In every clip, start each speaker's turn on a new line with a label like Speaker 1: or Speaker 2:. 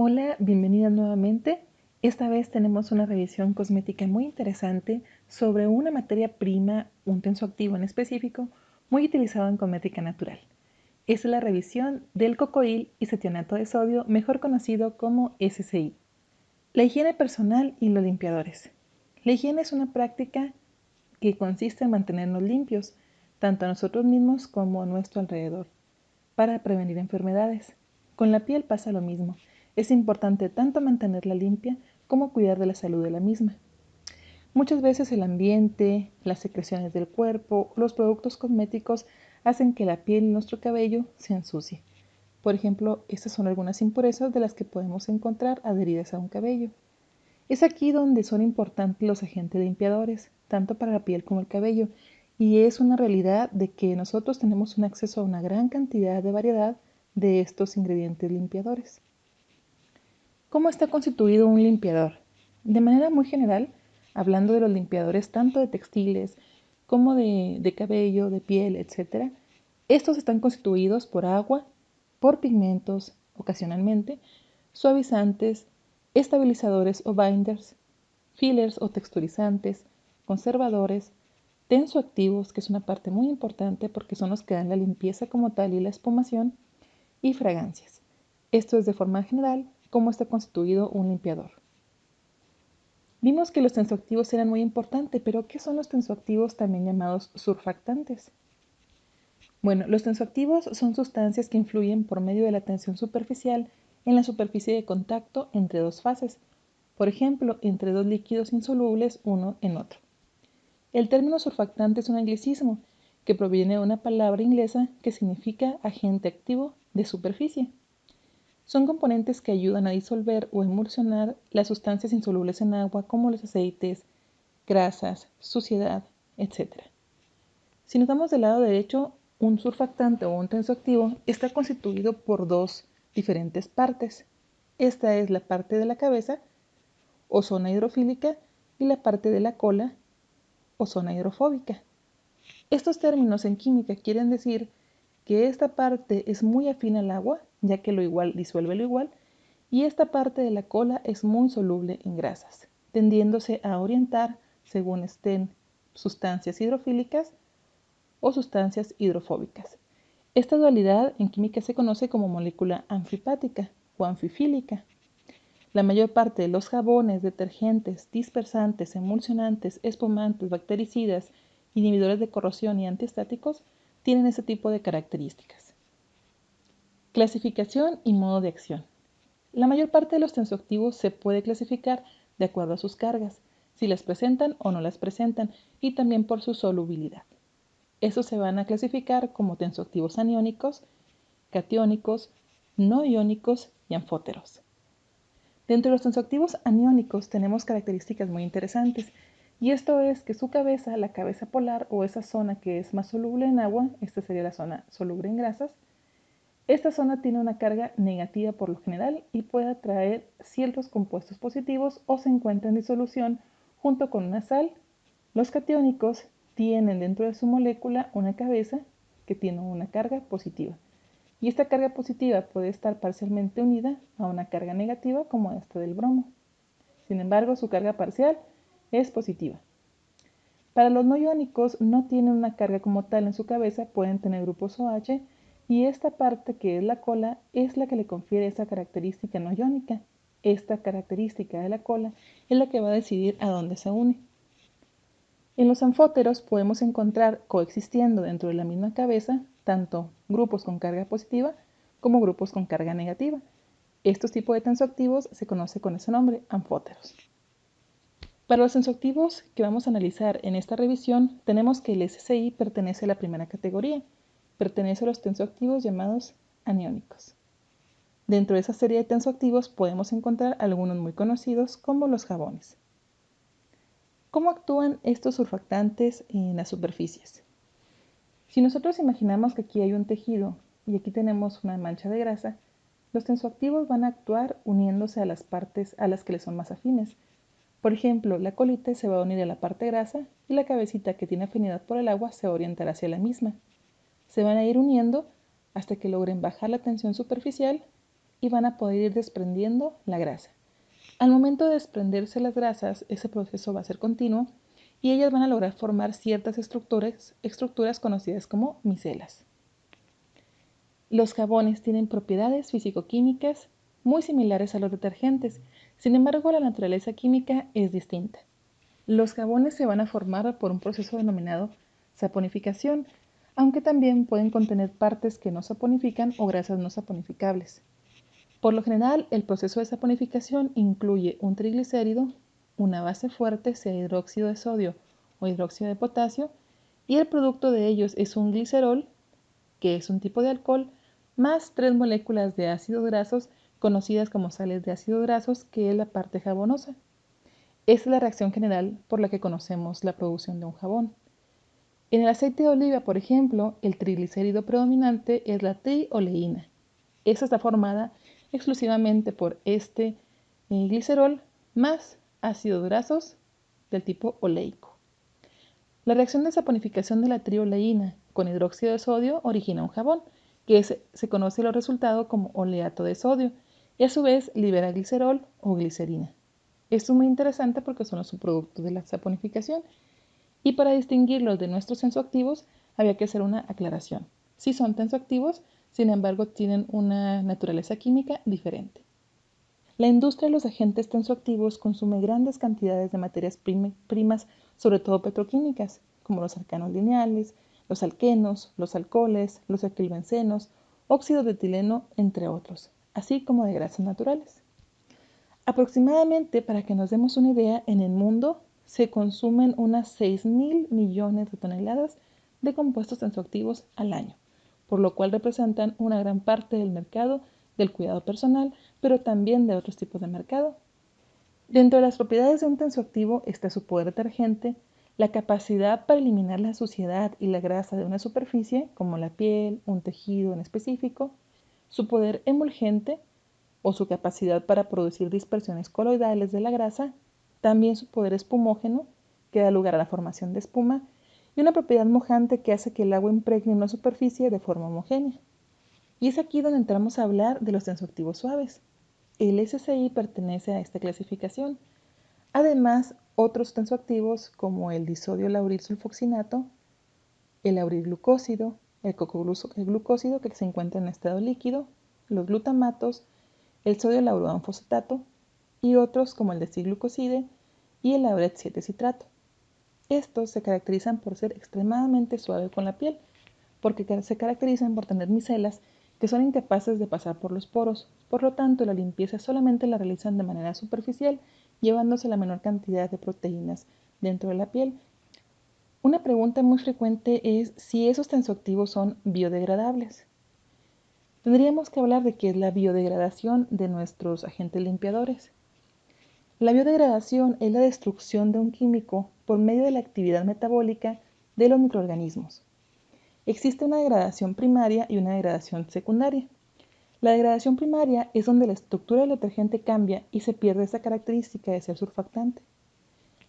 Speaker 1: Hola, bienvenida nuevamente. Esta vez tenemos una revisión cosmética muy interesante sobre una materia prima, un tensoactivo en específico, muy utilizado en cosmética natural. Es la revisión del cocoil y cetionato de sodio, mejor conocido como SCI. La higiene personal y los limpiadores. La higiene es una práctica que consiste en mantenernos limpios, tanto a nosotros mismos como a nuestro alrededor, para prevenir enfermedades. Con la piel pasa lo mismo. Es importante tanto mantenerla limpia como cuidar de la salud de la misma. Muchas veces el ambiente, las secreciones del cuerpo, los productos cosméticos hacen que la piel y nuestro cabello se ensucie. Por ejemplo, estas son algunas impurezas de las que podemos encontrar adheridas a un cabello. Es aquí donde son importantes los agentes limpiadores, tanto para la piel como el cabello, y es una realidad de que nosotros tenemos un acceso a una gran cantidad de variedad de estos ingredientes limpiadores. ¿Cómo está constituido un limpiador? De manera muy general, hablando de los limpiadores tanto de textiles como de cabello, de piel, etc., estos están constituidos por agua, por pigmentos, ocasionalmente, suavizantes, estabilizadores o binders, fillers o texturizantes, conservadores, tensoactivos, que es una parte muy importante porque son los que dan la limpieza como tal y la espumación, y fragancias. Esto es de forma general cómo está constituido un limpiador. Vimos que los tensoactivos eran muy importantes, pero ¿qué son los tensoactivos también llamados surfactantes? Bueno, los tensoactivos son sustancias que influyen por medio de la tensión superficial en la superficie de contacto entre dos fases, por ejemplo, entre dos líquidos insolubles uno en otro. El término surfactante es un anglicismo que proviene de una palabra inglesa que significa agente activo de superficie. Son componentes que ayudan a disolver o emulsionar las sustancias insolubles en agua como los aceites, grasas, suciedad, etc. Si notamos del lado derecho, un surfactante o un tensoactivo está constituido por dos diferentes partes. Esta es la parte de la cabeza o zona hidrofílica y la parte de la cola o zona hidrofóbica. Estos términos en química quieren decir que esta parte es muy afín al agua, ya que lo igual disuelve lo igual, y esta parte de la cola es muy soluble en grasas, tendiéndose a orientar según estén sustancias hidrofílicas o sustancias hidrofóbicas. Esta dualidad en química se conoce como molécula anfipática o anfifílica. La mayor parte de los jabones, detergentes, dispersantes, emulsionantes, espumantes, bactericidas, inhibidores de corrosión y antiestáticos tienen este tipo de características. Clasificación y modo de acción. La mayor parte de los tensoactivos se puede clasificar de acuerdo a sus cargas, si las presentan o no las presentan, y también por su solubilidad. Estos se van a clasificar como tensoactivos aniónicos, catiónicos, no iónicos y anfóteros. Dentro de los tensoactivos aniónicos tenemos características muy interesantes, y esto es que su cabeza, la cabeza polar o esa zona que es más soluble en agua, esta sería la zona soluble en grasas, esta zona tiene una carga negativa por lo general y puede atraer ciertos compuestos positivos o se encuentra en disolución junto con una sal. Los catiónicos tienen dentro de su molécula una cabeza que tiene una carga positiva. Y esta carga positiva puede estar parcialmente unida a una carga negativa como esta del bromo. Sin embargo, su carga parcial es positiva. Para los no iónicos no tienen una carga como tal en su cabeza, pueden tener grupos OH y esta parte que es la cola es la que le confiere esa característica no iónica. Esta característica de la cola es la que va a decidir a dónde se une. En los anfóteros podemos encontrar coexistiendo dentro de la misma cabeza tanto grupos con carga positiva como grupos con carga negativa. Estos tipos de tensoactivos se conocen con ese nombre, anfóteros. Para los tensoactivos que vamos a analizar en esta revisión, tenemos que el SCI pertenece a la primera categoría, pertenece a los tensoactivos llamados aniónicos. Dentro de esa serie de tensoactivos podemos encontrar algunos muy conocidos como los jabones. ¿Cómo actúan estos surfactantes en las superficies? Si nosotros imaginamos que aquí hay un tejido y aquí tenemos una mancha de grasa, los tensoactivos van a actuar uniéndose a las partes a las que le son más afines. Por ejemplo, la colita se va a unir a la parte grasa y la cabecita que tiene afinidad por el agua se va a orientar hacia la misma. Se van a ir uniendo hasta que logren bajar la tensión superficial y van a poder ir desprendiendo la grasa. Al momento de desprenderse las grasas, ese proceso va a ser continuo y ellas van a lograr formar ciertas estructuras conocidas como micelas. Los jabones tienen propiedades físico-químicas muy similares a los detergentes, sin embargo la naturaleza química es distinta. Los jabones se van a formar por un proceso denominado saponificación, aunque también pueden contener partes que no saponifican o grasas no saponificables. Por lo general, el proceso de saponificación incluye un triglicérido, una base fuerte, sea hidróxido de sodio o hidróxido de potasio, y el producto de ellos es un glicerol, que es un tipo de alcohol, más 3 moléculas de ácidos grasos conocidas como sales de ácidos grasos, que es la parte jabonosa. Esa es la reacción general por la que conocemos la producción de un jabón. En el aceite de oliva, por ejemplo, el triglicérido predominante es la trioleína. Esta está formada exclusivamente por este glicerol más ácidos grasos del tipo oleico. La reacción de saponificación de la trioleína con hidróxido de sodio origina un jabón, que se conoce los resultados como oleato de sodio, y a su vez libera glicerol o glicerina. Esto es muy interesante porque son los subproductos de la saponificación. Y para distinguirlos de nuestros tensoactivos había que hacer una aclaración. Sí son tensoactivos, sin embargo tienen una naturaleza química diferente. La industria de los agentes tensoactivos consume grandes cantidades de materias primas, sobre todo petroquímicas, como los alcanos lineales, los alquenos, los alcoholes, los etilbencenos, óxidos de etileno, entre otros, así como de grasas naturales. Aproximadamente, para que nos demos una idea, en el mundo se consumen unas 6.000 millones de toneladas de compuestos tensoactivos al año, por lo cual representan una gran parte del mercado del cuidado personal, pero también de otros tipos de mercado. Dentro de las propiedades de un tensoactivo está su poder detergente, la capacidad para eliminar la suciedad y la grasa de una superficie, como la piel, un tejido en específico, su poder emulgente, o su capacidad para producir dispersiones coloidales de la grasa, también su poder espumógeno, que da lugar a la formación de espuma, y una propiedad mojante que hace que el agua impregne una superficie de forma homogénea. Y es aquí donde entramos a hablar de los tensoactivos suaves. El SSI pertenece a esta clasificación. Además, otros tensoactivos como el disodio lauril sulfoxinato, el lauril glucósido, el cocoglucósido que se encuentra en estado líquido, los glutamatos, el sodio lauroanfosfatato y otros como el desiglucoside y el lauret 7 citrato. Estos se caracterizan por ser extremadamente suaves con la piel, porque se caracterizan por tener micelas que son incapaces de pasar por los poros. Por lo tanto, la limpieza solamente la realizan de manera superficial, llevándose la menor cantidad de proteínas dentro de la piel. Una pregunta muy frecuente es si esos tensoactivos son biodegradables. Tendríamos que hablar de qué es la biodegradación de nuestros agentes limpiadores. La biodegradación es la destrucción de un químico por medio de la actividad metabólica de los microorganismos. Existe una degradación primaria y una degradación secundaria. La degradación primaria es donde la estructura del detergente cambia y se pierde esa característica de ser surfactante.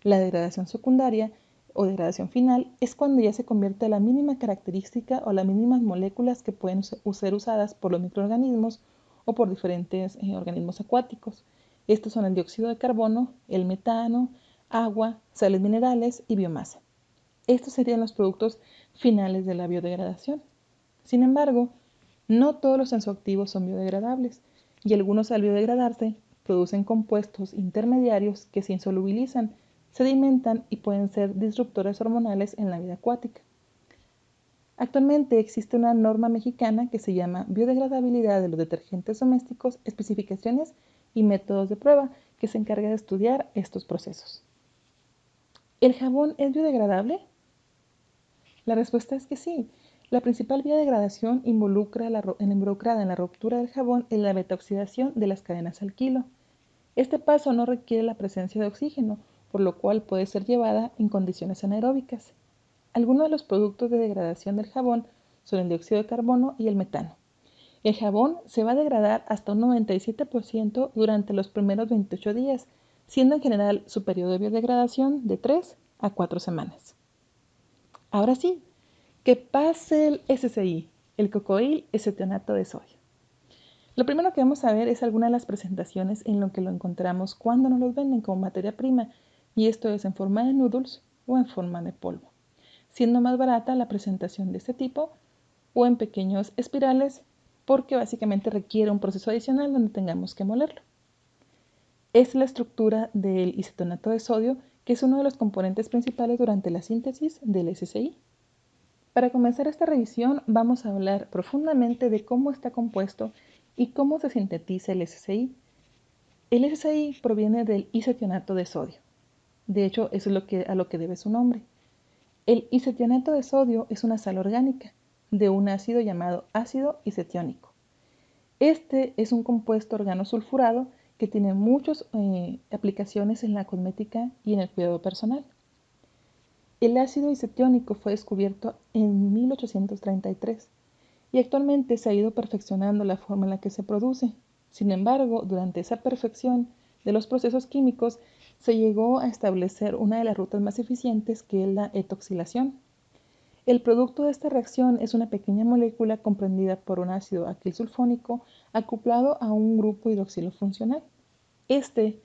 Speaker 1: La degradación secundaria o degradación final es cuando ya se convierte a la mínima característica o las mínimas moléculas que pueden ser usadas por los microorganismos o por diferentes organismos acuáticos. Estos son el dióxido de carbono, el metano, agua, sales minerales y biomasa. Estos serían los productos finales de la biodegradación. Sin embargo, no todos los tensoactivos son biodegradables y algunos al biodegradarse producen compuestos intermediarios que se insolubilizan, sedimentan y pueden ser disruptores hormonales en la vida acuática. Actualmente existe una norma mexicana que se llama Biodegradabilidad de los detergentes domésticos, especificaciones y métodos de prueba, que se encarga de estudiar estos procesos. ¿El jabón es biodegradable? La respuesta es que sí. La principal vía de degradación involucrada en la ruptura del jabón es la betaoxidación de las cadenas alquilo. Este paso no requiere la presencia de oxígeno, por lo cual puede ser llevada en condiciones anaeróbicas. Algunos de los productos de degradación del jabón son el dióxido de carbono y el metano. El jabón se va a degradar hasta un 97% durante los primeros 28 días, siendo en general su periodo de biodegradación de 3 a 4 semanas. Ahora sí, que pase el SSI, el cocoil cetonato de sodio. Lo primero que vamos a ver es alguna de las presentaciones en lo que lo encontramos cuando nos los venden como materia prima, y esto es en forma de noodles o en forma de polvo, siendo más barata la presentación de este tipo o en pequeños espirales porque básicamente requiere un proceso adicional donde tengamos que molerlo. Es la estructura del isocetonato de sodio, que es uno de los componentes principales durante la síntesis del SSI. Para comenzar esta revisión vamos a hablar profundamente de cómo está compuesto y cómo se sintetiza el SSI. El SSI proviene del isocionato de sodio. De hecho, eso es a lo que debe su nombre. El isocionato de sodio es una sal orgánica de un ácido llamado ácido isetiónico. Este es un compuesto organosulfurado que tiene muchas aplicaciones en la cosmética y en el cuidado personal. El ácido isetiónico fue descubierto en 1833 y actualmente se ha ido perfeccionando la forma en la que se produce. Sin embargo, durante esa perfección de los procesos químicos se llegó a establecer una de las rutas más eficientes, que es la etoxilación. El producto de esta reacción es una pequeña molécula comprendida por un ácido acrilsulfónico acoplado a un grupo hidroxilo funcional. Este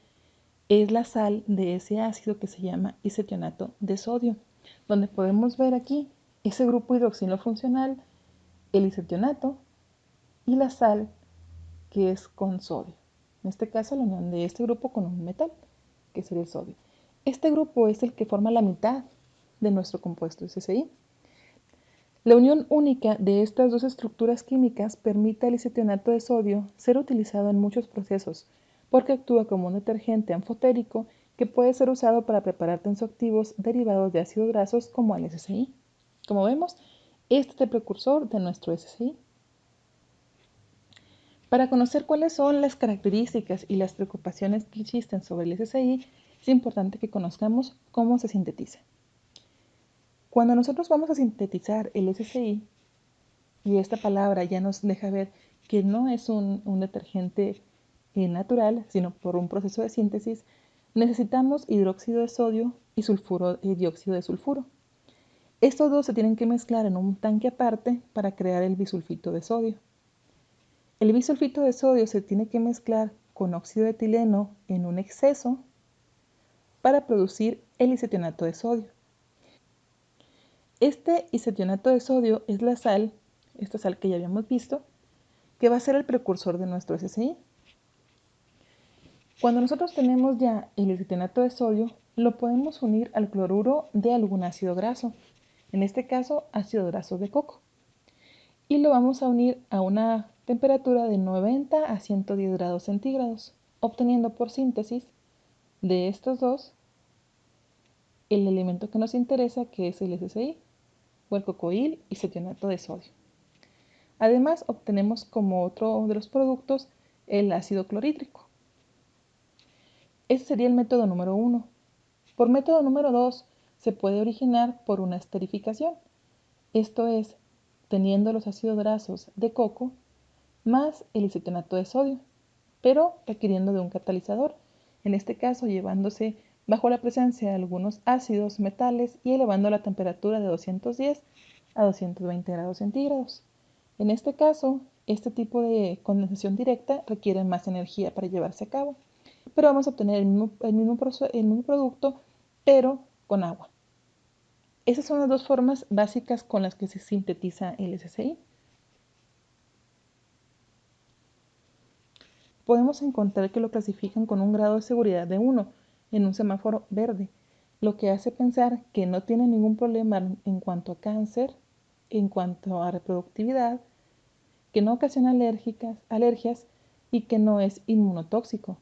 Speaker 1: es la sal de ese ácido que se llama isetionato de sodio, donde podemos ver aquí ese grupo hidroxilo funcional, el isetionato y la sal que es con sodio. En este caso, la unión de este grupo con un metal, que sería el sodio. Este grupo es el que forma la mitad de nuestro compuesto SSI. La unión única de estas dos estructuras químicas permite al isetionato de sodio ser utilizado en muchos procesos, porque actúa como un detergente anfotérico que puede ser usado para preparar tensoactivos derivados de ácidos grasos como el SSI. Como vemos, este es el precursor de nuestro SSI. Para conocer cuáles son las características y las preocupaciones que existen sobre el SSI, es importante que conozcamos cómo se sintetiza. Cuando nosotros vamos a sintetizar el SSI, y esta palabra ya nos deja ver que no es un detergente natural, sino por un proceso de síntesis, necesitamos hidróxido de sodio y dióxido de sulfuro. Estos dos se tienen que mezclar en un tanque aparte para crear el bisulfito de sodio. El bisulfito de sodio se tiene que mezclar con óxido de etileno en un exceso para producir el isetionato de sodio. Este isetionato de sodio es la sal, esta sal que ya habíamos visto, que va a ser el precursor de nuestro SSI. Cuando nosotros tenemos ya el isetionato de sodio, lo podemos unir al cloruro de algún ácido graso, en este caso ácido graso de coco, y lo vamos a unir a una temperatura de 90 a 110 grados centígrados, obteniendo por síntesis de estos dos el elemento que nos interesa, que es el SSI, o el cocoil isetionato de sodio. Además, obtenemos como otro de los productos el ácido clorhídrico. Ese sería el método número 1. Por método número 2 se puede originar por una esterificación, esto es, teniendo los ácidos grasos de coco más el isetionato de sodio, pero requiriendo de un catalizador, en este caso llevándose bajo la presencia de algunos ácidos metales y elevando la temperatura de 210 a 220 grados centígrados. En este caso, este tipo de condensación directa requiere más energía para llevarse a cabo, pero vamos a obtener el mismo producto, pero con agua. Esas son las dos formas básicas con las que se sintetiza el SSI. Podemos encontrar que lo clasifican con un grado de seguridad de 1 en un semáforo verde, lo que hace pensar que no tiene ningún problema en cuanto a cáncer, en cuanto a reproductividad, que no ocasiona alergias y que no es inmunotóxico.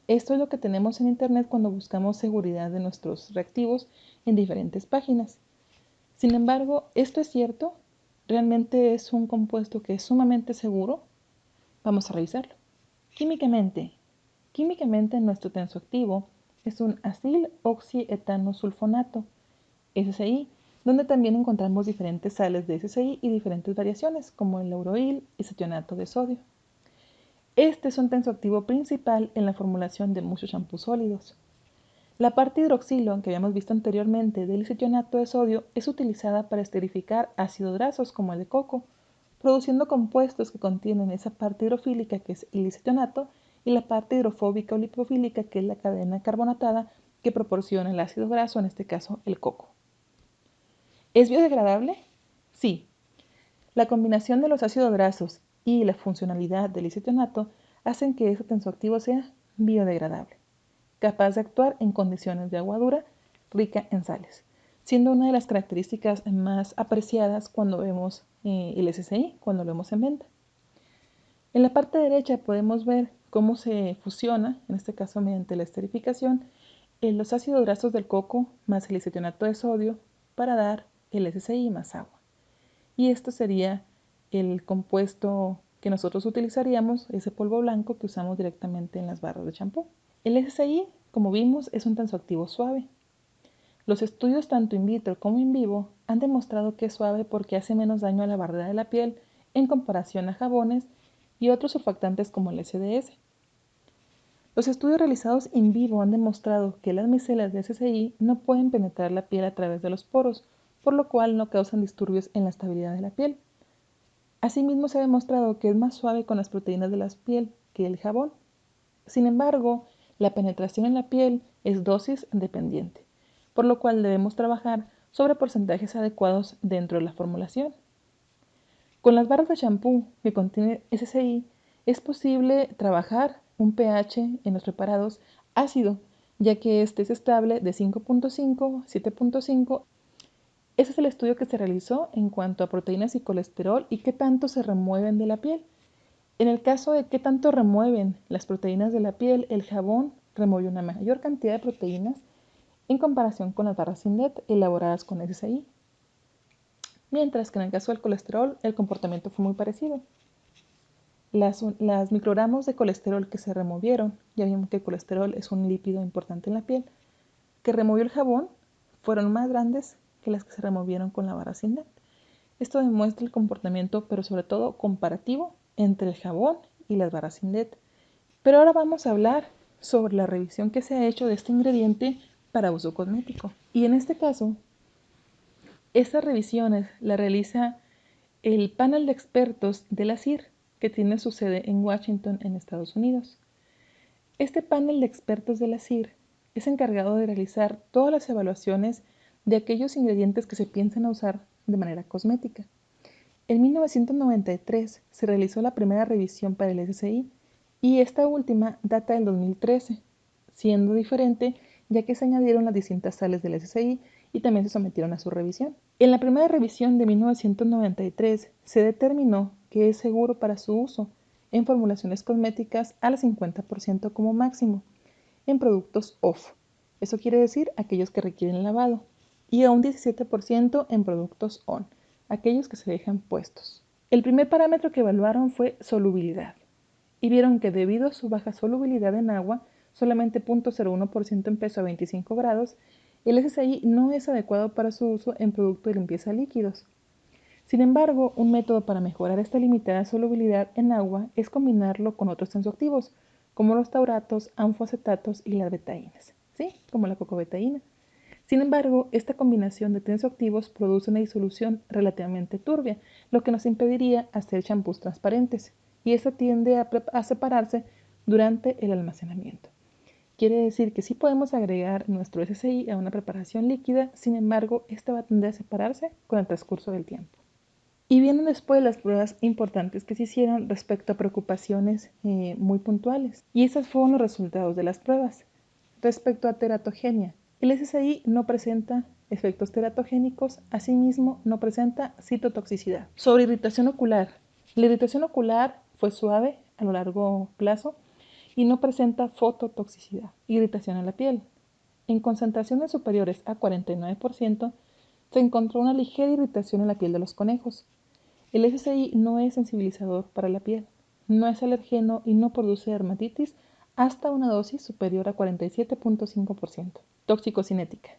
Speaker 1: Esto es lo que tenemos en Internet cuando buscamos seguridad de nuestros reactivos en diferentes páginas. Sin embargo, ¿esto es cierto? ¿Realmente es un compuesto que es sumamente seguro? Vamos a revisarlo. Químicamente nuestro tensoactivo es un acil-oxietanosulfonato, SSI, donde también encontramos diferentes sales de SSI y diferentes variaciones, como el lauroil y cetionato de sodio. Este es un tensoactivo principal en la formulación de muchos champús sólidos. La parte hidroxilo, que habíamos visto anteriormente del isetionato de sodio, es utilizada para esterificar ácidos grasos como el de coco, produciendo compuestos que contienen esa parte hidrofílica que es el isethionato y la parte hidrofóbica o lipofílica que es la cadena carbonatada que proporciona el ácido graso, en este caso el coco. ¿Es biodegradable? Sí. La combinación de los ácidos grasos y la funcionalidad del isethionato hacen que este tensoactivo sea biodegradable, capaz de actuar en condiciones de agua dura rica en sales, siendo una de las características más apreciadas cuando vemos el SSI, cuando lo vemos en venta. En la parte derecha podemos ver cómo se fusiona, en este caso mediante la esterificación, los ácidos grasos del coco más el isethionato de sodio para dar el SSI más agua. Y esto sería el compuesto que nosotros utilizaríamos, ese polvo blanco que usamos directamente en las barras de champú. El SSI, como vimos, es un tensoactivo suave. Los estudios tanto in vitro como in vivo han demostrado que es suave porque hace menos daño a la barrera de la piel en comparación a jabones y otros surfactantes como el SDS. Los estudios realizados in vivo han demostrado que las micelas de SSI no pueden penetrar la piel a través de los poros, por lo cual no causan disturbios en la estabilidad de la piel. Asimismo, se ha demostrado que es más suave con las proteínas de la piel que el jabón. Sin embargo, la penetración en la piel es dosis dependiente, por lo cual debemos trabajar sobre porcentajes adecuados dentro de la formulación. Con las barras de champú que contienen SSI es posible trabajar un pH en los preparados ácido, ya que este es estable de 5.5, 7.5. Ese es el estudio que se realizó en cuanto a proteínas y colesterol y qué tanto se remueven de la piel. En el caso de qué tanto remueven las proteínas de la piel, el jabón remueve una mayor cantidad de proteínas en comparación con las barras Indet elaboradas con SSI. Mientras que en el caso del colesterol, el comportamiento fue muy parecido. Las microgramos de colesterol que se removieron, ya vimos que el colesterol es un lípido importante en la piel, que removió el jabón, fueron más grandes que las que se removieron con la barra Indet. Esto demuestra el comportamiento, pero sobre todo comparativo, entre el jabón y las barras Indet. Pero ahora vamos a hablar sobre la revisión que se ha hecho de este ingrediente para uso cosmético. Y en este caso, estas revisiones las realiza el panel de expertos de la CIR, que tiene su sede en Washington, en Estados Unidos. Este panel de expertos de la CIR es encargado de realizar todas las evaluaciones de aquellos ingredientes que se piensan usar de manera cosmética. En 1993 se realizó la primera revisión para el SSI y esta última data del 2013, siendo diferente ya que se añadieron las distintas sales del SSI y también se sometieron a su revisión. En la primera revisión de 1993 se determinó que es seguro para su uso en formulaciones cosméticas al 50% como máximo, en productos OFF, eso quiere decir aquellos que requieren lavado, y a un 17% en productos ON, aquellos que se dejan puestos. El primer parámetro que evaluaron fue solubilidad, y vieron que debido a su baja solubilidad en agua, solamente 0.01% en peso a 25 grados, el SSI no es adecuado para su uso en productos de limpieza líquidos. Sin embargo, un método para mejorar esta limitada solubilidad en agua es combinarlo con otros tensoactivos, como los tauratos, anfoacetatos y las betaínas, ¿sí? Como la cocobetaína. Sin embargo, esta combinación de tensoactivos produce una disolución relativamente turbia, lo que nos impediría hacer champús transparentes, y esto tiende a separarse durante el almacenamiento. Quiere decir que sí podemos agregar nuestro SSI a una preparación líquida, sin embargo, esta va a tender a separarse con el transcurso del tiempo. Y vienen después las pruebas importantes que se hicieron respecto a preocupaciones muy puntuales. Y esos fueron los resultados de las pruebas. Respecto a teratogenia, el SSI no presenta efectos teratogénicos, asimismo no presenta citotoxicidad. Sobre irritación ocular, la irritación ocular fue suave a lo largo plazo y no presenta fototoxicidad, irritación en la piel. En concentraciones superiores a 49%, se encontró una ligera irritación en la piel de los conejos. El SSI no es sensibilizador para la piel, no es alergeno y no produce dermatitis hasta una dosis superior a 47.5%. Toxicocinética.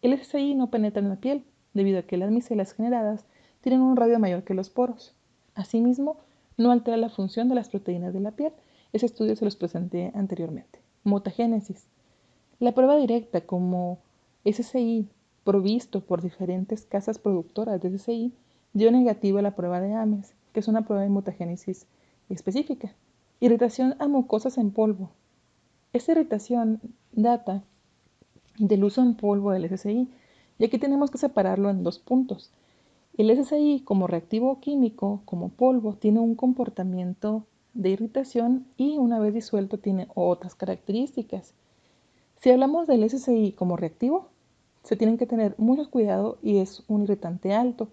Speaker 1: El SSI no penetra en la piel debido a que las micelas generadas tienen un radio mayor que los poros. Asimismo, no altera la función de las proteínas de la piel. Ese estudio se los presenté anteriormente. Mutagénesis. La prueba directa como SSI provisto por diferentes casas productoras de SSI dio negativo a la prueba de Ames, que es una prueba de mutagénesis específica. Irritación a mucosas en polvo. Esta irritación data del uso en polvo del SSI, y aquí tenemos que separarlo en dos puntos. El SSI como reactivo químico, como polvo, tiene un comportamiento de irritación y una vez disuelto tiene otras características. Si hablamos del SSI como reactivo, se tienen que tener mucho cuidado y es un irritante alto.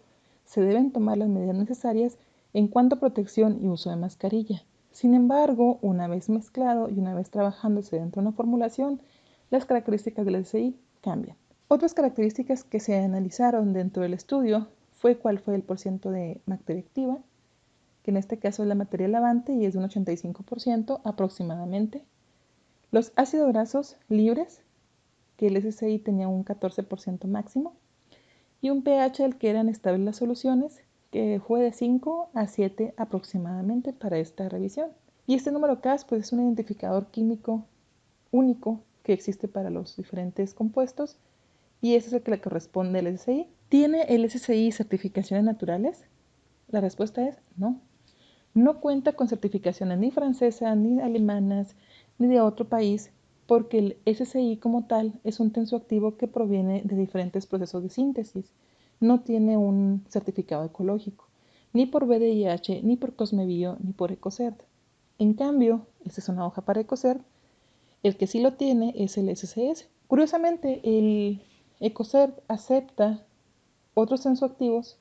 Speaker 1: Se deben tomar las medidas necesarias en cuanto a protección y uso de mascarilla. Sin embargo, una vez mezclado y una vez trabajándose dentro de una formulación, las características del SSI cambian. Otras características que se analizaron dentro del estudio fue cuál fue el porcentaje de bacteria activa, que en este caso es la materia lavante y es de un 85% aproximadamente. Los ácidos grasos libres, que el SSI tenía un 14% máximo, y un pH al que eran estables las soluciones, que fue de 5 a 7 aproximadamente para esta revisión. Y este número Cas pues, es un identificador químico único que existe para los diferentes compuestos y ese es el que le corresponde al SSI. ¿Tiene el SSI certificaciones naturales? La respuesta es no. No cuenta con certificaciones ni francesas, ni alemanas, ni de otro país, porque el SSI como tal es un tensoactivo que proviene de diferentes procesos de síntesis. No tiene un certificado ecológico, ni por VDIH, ni por Cosmebio, ni por Ecocert. En cambio, esta es una hoja para Ecocert, el que sí lo tiene es el SCS. Curiosamente, el Ecocert acepta otros tensoactivos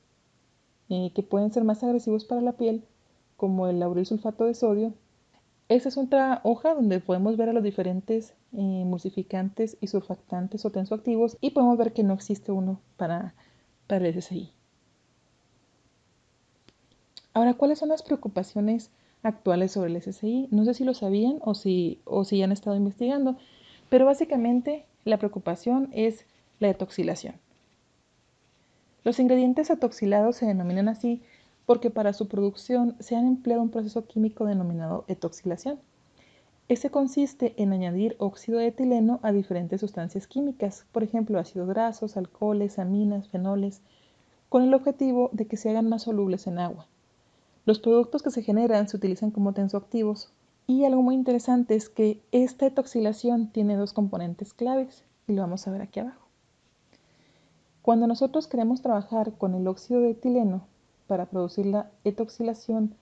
Speaker 1: que pueden ser más agresivos para la piel, como el lauril sulfato de sodio. Esta es otra hoja donde podemos ver a los diferentes emulsificantes y surfactantes o tensoactivos y podemos ver que no existe uno para el SSI. Ahora, ¿cuáles son las preocupaciones actuales sobre el SSI? No sé si lo sabían o si ya han estado investigando, pero básicamente la preocupación es la etoxilación. Los ingredientes etoxilados se denominan así porque para su producción se han empleado un proceso químico denominado etoxilación. Este consiste en añadir óxido de etileno a diferentes sustancias químicas, por ejemplo ácidos grasos, alcoholes, aminas, fenoles, con el objetivo de que se hagan más solubles en agua. Los productos que se generan se utilizan como tensoactivos y algo muy interesante es que esta etoxilación tiene dos componentes claves y lo vamos a ver aquí abajo. Cuando nosotros queremos trabajar con el óxido de etileno para producir la etoxilación,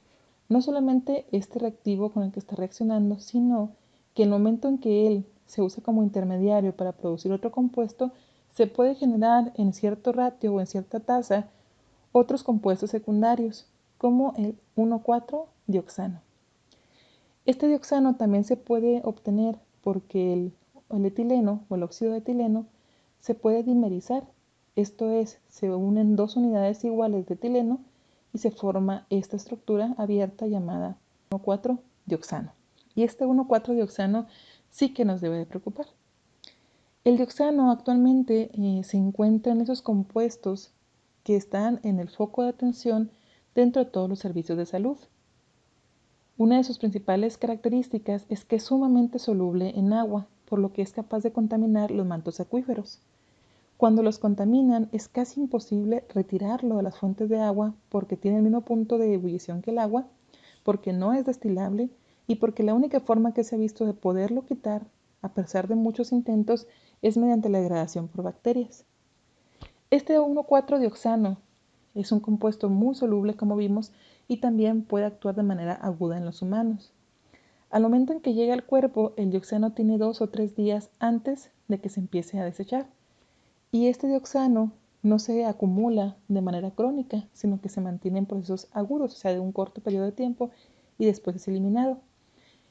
Speaker 1: no solamente este reactivo con el que está reaccionando, sino que el momento en que él se usa como intermediario para producir otro compuesto, se puede generar en cierto ratio o en cierta tasa otros compuestos secundarios, como el 1,4-dioxano. Este dioxano también se puede obtener porque el etileno o el óxido de etileno se puede dimerizar. Esto es, se unen dos unidades iguales de etileno y se forma esta estructura abierta llamada 1,4-dioxano. Y este 1,4-dioxano sí que nos debe de preocupar. El dioxano actualmente se encuentra en esos compuestos que están en el foco de atención dentro de todos los servicios de salud. Una de sus principales características es que es sumamente soluble en agua, por lo que es capaz de contaminar los mantos acuíferos. Cuando los contaminan es casi imposible retirarlo de las fuentes de agua porque tiene el mismo punto de ebullición que el agua, porque no es destilable y porque la única forma que se ha visto de poderlo quitar, a pesar de muchos intentos, es mediante la degradación por bacterias. Este 1,4-dioxano es un compuesto muy soluble, como vimos, y también puede actuar de manera aguda en los humanos. Al momento en que llega al cuerpo, el dioxano tiene 2 o 3 días antes de que se empiece a desechar. Y este dioxano no se acumula de manera crónica, sino que se mantiene en procesos agudos, o sea, de un corto periodo de tiempo, y después es eliminado.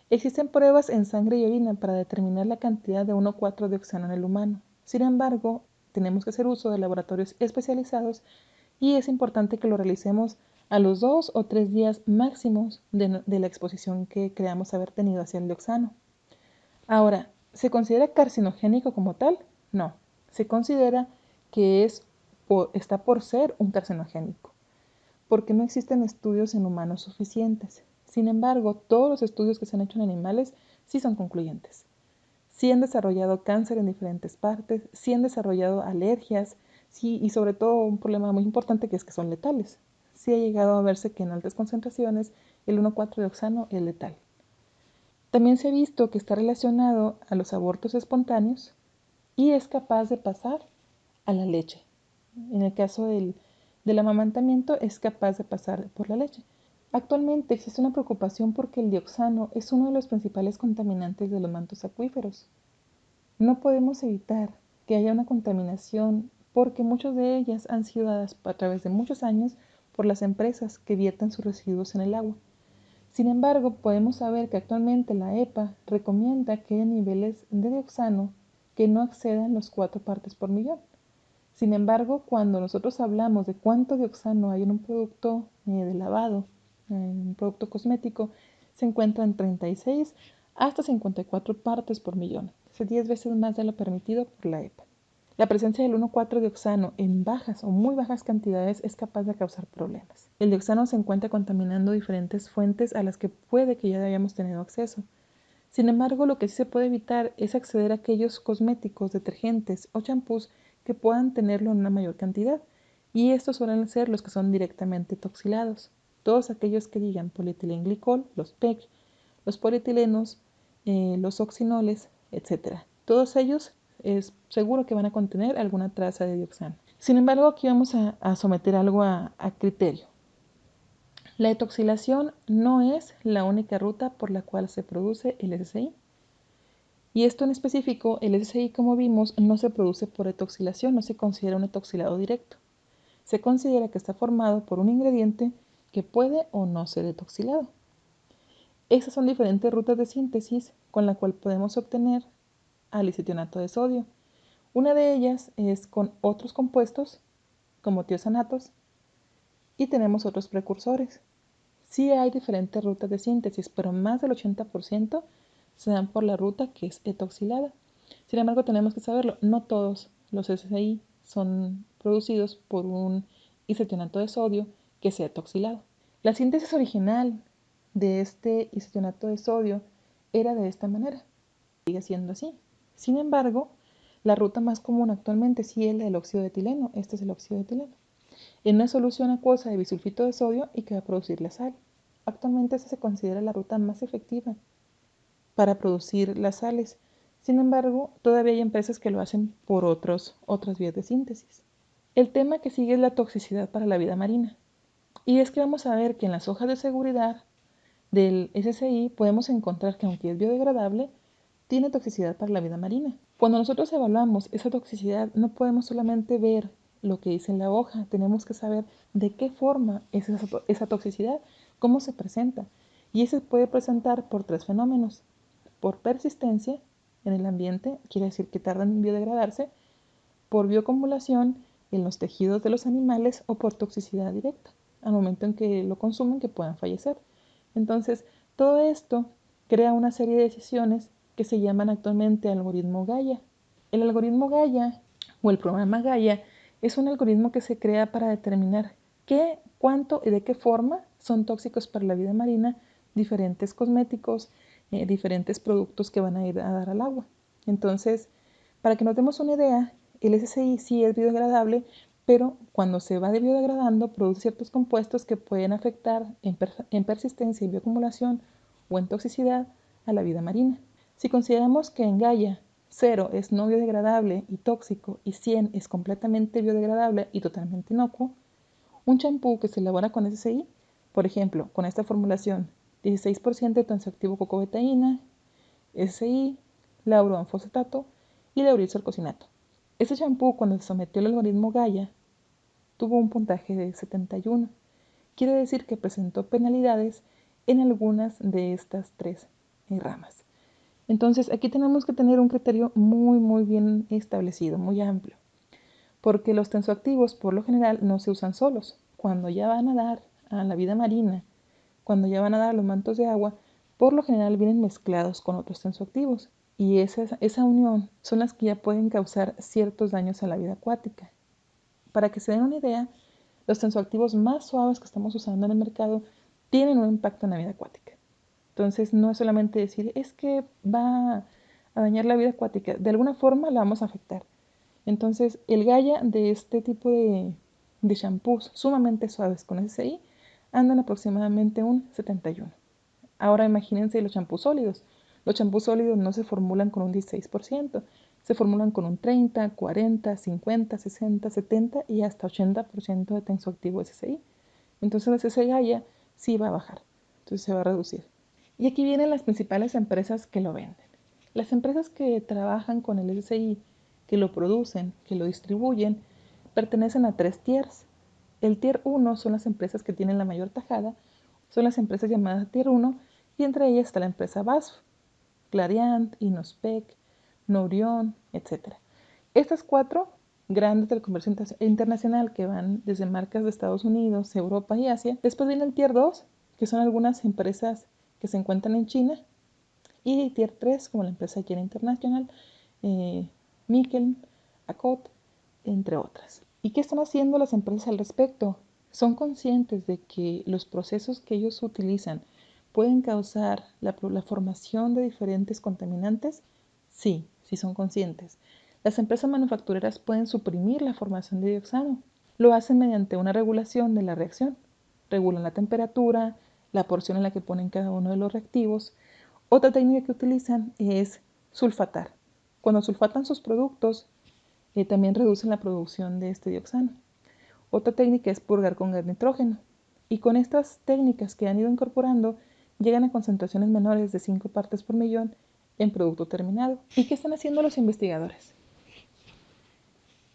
Speaker 1: Existen pruebas en sangre y orina para determinar la cantidad de 1,4-dioxano en el humano. Sin embargo, tenemos que hacer uso de laboratorios especializados y es importante que lo realicemos a los 2 o 3 días máximos de la exposición que creamos haber tenido hacia el dioxano. Ahora, ¿se considera carcinogénico como tal? No, se considera que está por ser un carcinogénico, porque no existen estudios en humanos suficientes. Sin embargo, todos los estudios que se han hecho en animales sí son concluyentes. Sí han desarrollado cáncer en diferentes partes, sí han desarrollado alergias, sí, y sobre todo un problema muy importante que es que son letales. sí ha llegado a verse que en altas concentraciones el 1,4-dioxano es letal. También se ha visto que está relacionado a los abortos espontáneos y es capaz de pasar a la leche. En el caso del amamantamiento es capaz de pasar por la leche. Actualmente existe una preocupación porque el dioxano es uno de los principales contaminantes de los mantos acuíferos. No podemos evitar que haya una contaminación porque muchas de ellas han sido dadas a través de muchos años por las empresas que vierten sus residuos en el agua. Sin embargo, podemos saber que actualmente la EPA recomienda que haya niveles de dioxano que no excedan los 4 partes por millón. Sin embargo, cuando nosotros hablamos de cuánto dioxano hay en un producto de lavado, en un producto cosmético, se encuentra en 36 hasta 54 partes por millón, es 10 veces más de lo permitido por la EPA. La presencia del 1,4-dioxano en bajas o muy bajas cantidades es capaz de causar problemas. El dioxano se encuentra contaminando diferentes fuentes a las que puede que ya hayamos tenido acceso. Sin embargo, lo que sí se puede evitar es acceder a aquellos cosméticos, detergentes o champús que puedan tenerlo en una mayor cantidad. Y estos suelen ser los que son directamente toxilados. Todos aquellos que digan polietilenglicol, los PEG, los polietilenos, los oxinoles, etc. Todos ellos es seguro que van a contener alguna traza de dioxano. Sin embargo, aquí vamos a someter algo a criterio. La etoxilación no es la única ruta por la cual se produce el SSI. Y esto en específico, el SSI, como vimos, no se produce por etoxilación, no se considera un etoxilado directo. Se considera que está formado por un ingrediente que puede o no ser etoxilado. Esas son diferentes rutas de síntesis con la cual podemos obtener al isocianato de sodio. Una de ellas es con otros compuestos, como tiosanatos, y tenemos otros precursores. Sí hay diferentes rutas de síntesis, pero más del 80% se dan por la ruta que es etoxilada. Sin embargo, tenemos que saberlo, no todos los SSI son producidos por un isocianato de sodio que sea etoxilado. La síntesis original de este isocianato de sodio era de esta manera, sigue siendo así. Sin embargo, la ruta más común actualmente sí es la del óxido de etileno. Este es el óxido de etileno. En una solución acuosa de bisulfito de sodio y que va a producir la sal. Actualmente esta se considera la ruta más efectiva para producir las sales. Sin embargo, todavía hay empresas que lo hacen por otras vías de síntesis. El tema que sigue es la toxicidad para la vida marina. Y es que vamos a ver que en las hojas de seguridad del SSI podemos encontrar que aunque es biodegradable, tiene toxicidad para la vida marina. Cuando nosotros evaluamos esa toxicidad, no podemos solamente ver lo que dice en la hoja, tenemos que saber de qué forma es esa toxicidad, cómo se presenta. Y eso puede presentar por 3 fenómenos. Por persistencia en el ambiente, quiere decir que tarda en biodegradarse, por bioacumulación en los tejidos de los animales o por toxicidad directa, al momento en que lo consumen que puedan fallecer. Entonces, todo esto crea una serie de decisiones que se llaman actualmente algoritmo Gaia. El algoritmo Gaia o el programa Gaia es un algoritmo que se crea para determinar qué, cuánto y de qué forma son tóxicos para la vida marina diferentes cosméticos, diferentes productos que van a ir a dar al agua. Entonces, para que nos demos una idea, el SSI sí es biodegradable, pero cuando se va biodegradando produce ciertos compuestos que pueden afectar en persistencia y bioacumulación o en toxicidad a la vida marina. Si consideramos que en Gaia 0 es no biodegradable y tóxico y 100 es completamente biodegradable y totalmente inocuo, un champú que se elabora con SSI, por ejemplo, con esta formulación 16% de tensoactivo cocobetaína, SSI, lauroanfosetato y lauril sorcosinato. Este champú, cuando se sometió al algoritmo Gaia, tuvo un puntaje de 71. Quiere decir que presentó penalidades en algunas de estas 3 ramas. Entonces, aquí tenemos que tener un criterio muy bien establecido, muy amplio, porque los tensoactivos por lo general no se usan solos. Cuando ya van a dar a la vida marina, cuando ya van a dar a los mantos de agua, por lo general vienen mezclados con otros tensoactivos y esa unión son las que ya pueden causar ciertos daños a la vida acuática. Para que se den una idea, los tensoactivos más suaves que estamos usando en el mercado tienen un impacto en la vida acuática. Entonces no es solamente decir, es que va a dañar la vida acuática, de alguna forma la vamos a afectar. Entonces el Gaia de este tipo de de shampoos sumamente suaves con SSI andan aproximadamente un 71. Ahora imagínense los champús sólidos. Los champús sólidos no se formulan con un 16%, se formulan con un 30, 40, 50, 60, 70 y hasta 80% de tensoactivo SSI. Entonces la SSI ya sí va a bajar, entonces se va a reducir. Y aquí vienen las principales empresas que lo venden. Las empresas que trabajan con el SSI, que lo producen, que lo distribuyen, pertenecen a 3 tiers. El tier 1 son las empresas que tienen la mayor tajada, son las empresas llamadas tier 1 y entre ellas está la empresa BASF, Clariant, Innospec, Nourion, etc. Estas 4 grandes del comercio internacional que van desde marcas de Estados Unidos, Europa y Asia. Después viene el tier 2, que son algunas empresas que se encuentran en China, y tier 3 como la empresa Yara International, Mikel, Acot, entre otras. ¿Y qué están haciendo las empresas al respecto? ¿Son conscientes de que los procesos que ellos utilizan pueden causar la formación de diferentes contaminantes? Sí, sí son conscientes. Las empresas manufactureras pueden suprimir la formación de dioxano. Lo hacen mediante una regulación de la reacción. Regulan la temperatura, la porción en la que ponen cada uno de los reactivos. Otra técnica que utilizan es sulfatar. Cuando sulfatan sus productos, también reducen la producción de este dioxano. Otra técnica es purgar con gas nitrógeno. Y con estas técnicas que han ido incorporando, llegan a concentraciones menores de 5 partes por millón en producto terminado. ¿Y qué están haciendo los investigadores?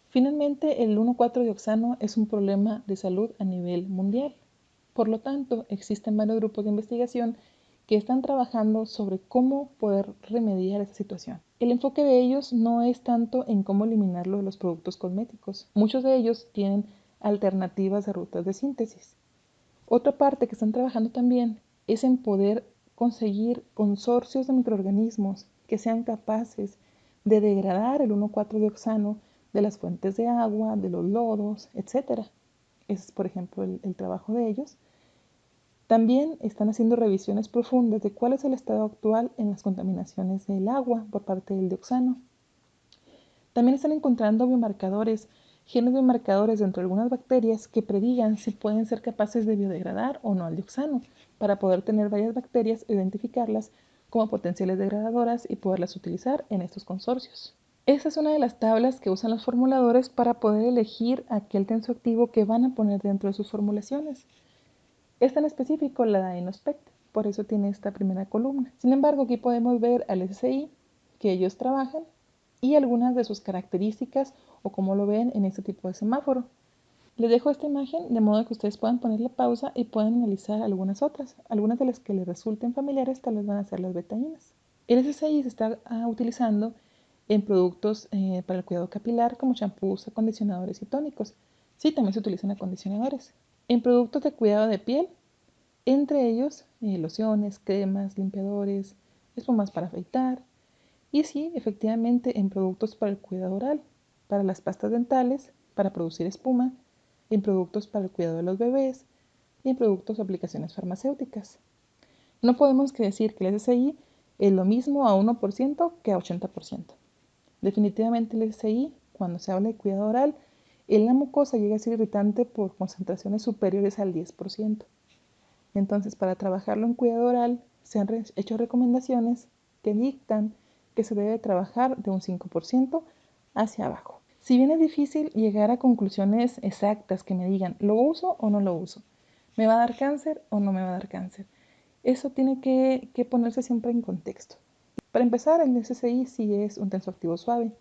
Speaker 1: Finalmente, el 1,4-dioxano es un problema de salud a nivel mundial. Por lo tanto, existen varios grupos de investigación que están trabajando sobre cómo poder remediar esta situación. El enfoque de ellos no es tanto en cómo eliminarlo de los productos cosméticos. Muchos de ellos tienen alternativas de rutas de síntesis. Otra parte que están trabajando también es en poder conseguir consorcios de microorganismos que sean capaces de degradar el 1,4-dioxano de las fuentes de agua, de los lodos, etc. Ese es, por ejemplo, el trabajo de ellos. También están haciendo revisiones profundas de cuál es el estado actual en las contaminaciones del agua por parte del dioxano. También están encontrando biomarcadores, genes biomarcadores dentro de algunas bacterias que predigan si pueden ser capaces de biodegradar o no al dioxano, para poder tener varias bacterias, identificarlas como potenciales degradadoras y poderlas utilizar en estos consorcios. Esa es una de las tablas que usan los formuladores para poder elegir aquel tensoactivo que van a poner dentro de sus formulaciones. Esta en específico la da Innospec, por eso tiene esta primera columna. Sin embargo, aquí podemos ver al SSI que ellos trabajan y algunas de sus características o cómo lo ven en este tipo de semáforo. Les dejo esta imagen de modo que ustedes puedan ponerle pausa y puedan analizar algunas otras. Algunas de las que les resulten familiares tal vez van a ser las betadinas. El SSI se está utilizando en productos para el cuidado capilar como champús, acondicionadores y tónicos. Sí, también se utilizan acondicionadores. En productos de cuidado de piel, entre ellos lociones, cremas, limpiadores, espumas para afeitar. Y sí, efectivamente, en productos para el cuidado oral, para las pastas dentales, para producir espuma, en productos para el cuidado de los bebés y en productos o aplicaciones farmacéuticas. No podemos decir que el SSI es lo mismo a 1% que a 80%. Definitivamente el SSI, cuando se habla de cuidado oral, en la mucosa llega a ser irritante por concentraciones superiores al 10%. Entonces, para trabajarlo en cuidado oral, se han hecho recomendaciones que dictan que se debe trabajar de un 5% hacia abajo. Si bien es difícil llegar a conclusiones exactas que me digan, ¿lo uso o no lo uso? ¿Me va a dar cáncer o no me va a dar cáncer? Eso tiene que ponerse siempre en contexto. Para empezar, el SSI sí es un tensoactivo suave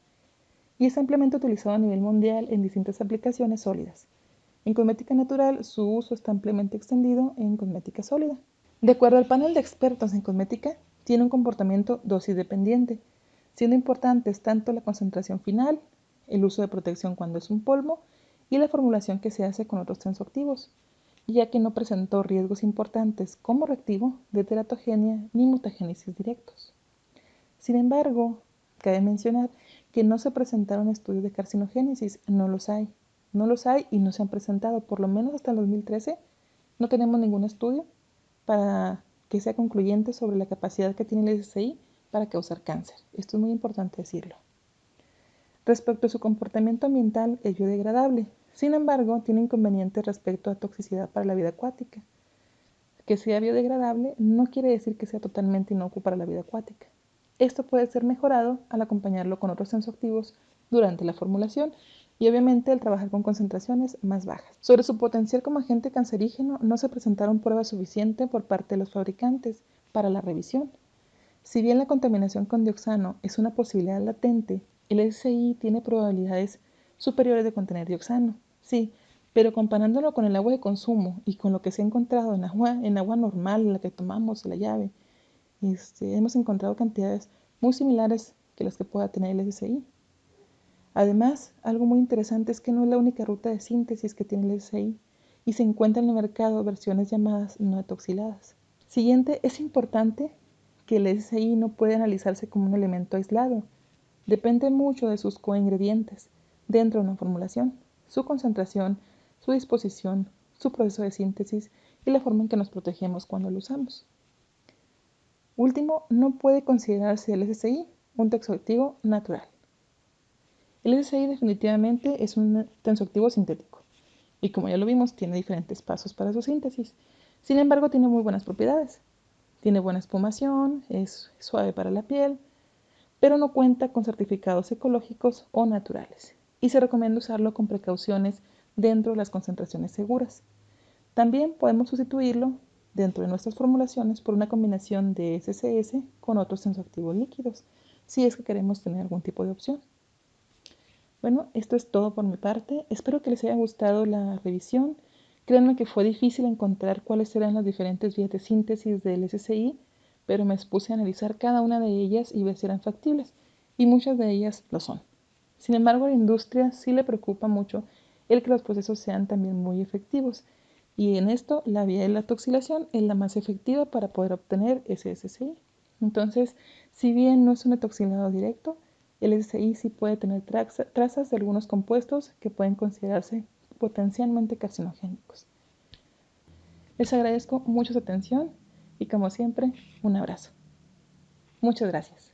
Speaker 1: y es ampliamente utilizado a nivel mundial en distintas aplicaciones sólidas. En cosmética natural, su uso está ampliamente extendido en cosmética sólida. De acuerdo al panel de expertos en cosmética, tiene un comportamiento dosis dependiente, siendo importantes tanto la concentración final, el uso de protección cuando es un polvo y la formulación que se hace con otros tensoactivos, ya que no presentó riesgos importantes como reactivo de teratogenia ni mutagénesis directos. Sin embargo, cabe mencionar que no se presentaron estudios de carcinogénesis, no los hay y no se han presentado, por lo menos hasta el 2013 no tenemos ningún estudio para que sea concluyente sobre la capacidad que tiene el SSI para causar cáncer. Esto es muy importante decirlo. Respecto a su comportamiento ambiental, es biodegradable. Sin embargo, tiene inconvenientes respecto a toxicidad para la vida acuática. Que sea biodegradable no quiere decir que sea totalmente inocuo para la vida acuática. Esto puede ser mejorado al acompañarlo con otros tensoactivos durante la formulación y obviamente al trabajar con concentraciones más bajas. Sobre su potencial como agente cancerígeno no se presentaron pruebas suficientes por parte de los fabricantes para la revisión. Si bien la contaminación con dioxano es una posibilidad latente, el SSI tiene probabilidades superiores de contener dioxano, sí, pero comparándolo con el agua de consumo y con lo que se ha encontrado en agua normal, la que tomamos, la llave, hemos encontrado cantidades muy similares que las que pueda tener el SSI. Además, algo muy interesante es que no es la única ruta de síntesis que tiene el SSI y se encuentran en el mercado versiones llamadas no etoxiladas. Siguiente, es importante que el SSI no puede analizarse como un elemento aislado. Depende mucho de sus coingredientes dentro de una formulación, su concentración, su disposición, su proceso de síntesis y la forma en que nos protegemos cuando lo usamos. Último, no puede considerarse el SSI un tensoactivo natural. El SSI definitivamente es un tensoactivo sintético y como ya lo vimos tiene diferentes pasos para su síntesis. Sin embargo, tiene muy buenas propiedades. Tiene buena espumación, es suave para la piel, pero no cuenta con certificados ecológicos o naturales y se recomienda usarlo con precauciones dentro de las concentraciones seguras. También podemos sustituirlo dentro de nuestras formulaciones por una combinación de SSS con otros tensoactivos líquidos, si es que queremos tener algún tipo de opción. Bueno, esto es todo por mi parte. Espero que les haya gustado la revisión. Créanme que fue difícil encontrar cuáles eran las diferentes vías de síntesis del SSI, pero me expuse a analizar cada una de ellas y ver si eran factibles, y muchas de ellas lo son. Sin embargo, a la industria sí le preocupa mucho el que los procesos sean también muy efectivos, y en esto la vía de la toxilación es la más efectiva para poder obtener ese SSI. Entonces, si bien no es un etoxilado directo, el SSI sí puede tener trazas de algunos compuestos que pueden considerarse potencialmente carcinogénicos. Les agradezco mucho su atención y como siempre, un abrazo. Muchas gracias.